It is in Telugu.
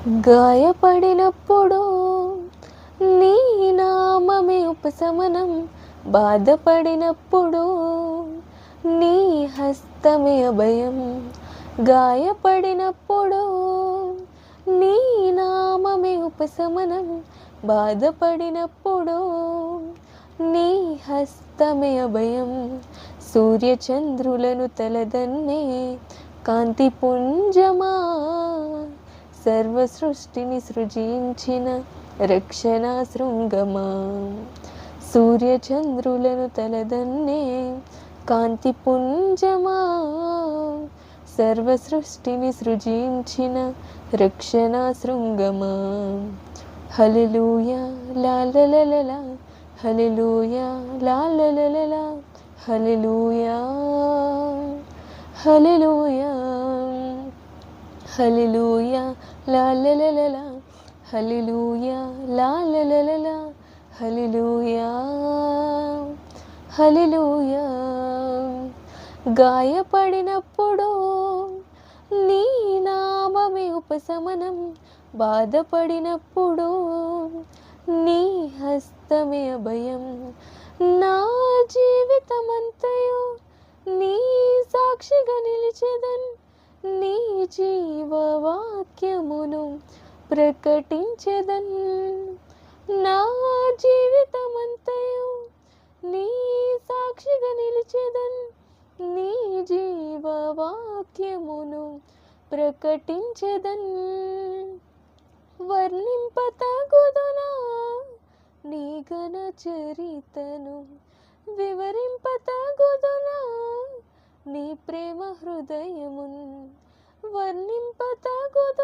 గాయపడినప్పుడు నీ నామమే ఉపశమనం, బాధపడినప్పుడు నీ హస్తమే అభయం. గాయపడినప్పుడు నీ నామమే ఉపశమనం, బాధపడినప్పుడు నీ హస్తమే అభయం. సూర్యచంద్రులను తలదన్నే కాంతి పుంజమా, సర్వ సృష్టిని సృజించిన రక్షణ శృంగమా. సూర్యచంద్రులను తలదన్నే కాంతి పుంజమా, సర్వ సృష్టిని సృజించిన రక్షణ శృంగమా. హల్లెలూయా లాలలలలా, హల్లెలూయా లాలలలలా, హల్లెలూయా హల్లెలూయా హల్లెలూయా లాలలలలా, హల్లెలూయా లాలలలలా, హల్లెలూయా హల్లెలూయా. గాయపడినప్పుడు నీ నామమే ఉపశమనం, బాధపడినప్పుడు నీ హస్తమే అభయం. నా జీవితమంతయు నీ సాక్షిగా నిలిచెదన్, నీ జీవవాక్యమును ప్రకటించెదన్. నా జీవితమంతయు నీ సాక్షిగా నిలిచెదన్, నీ జీవవాక్యమును ప్రకటించెదన్. వర్ణింపతగుదునా నీ ఘన చరితను, వివరింపతగుదునా నీ ప్రేమ హృదయమున్. వర్ణింపతగుదునా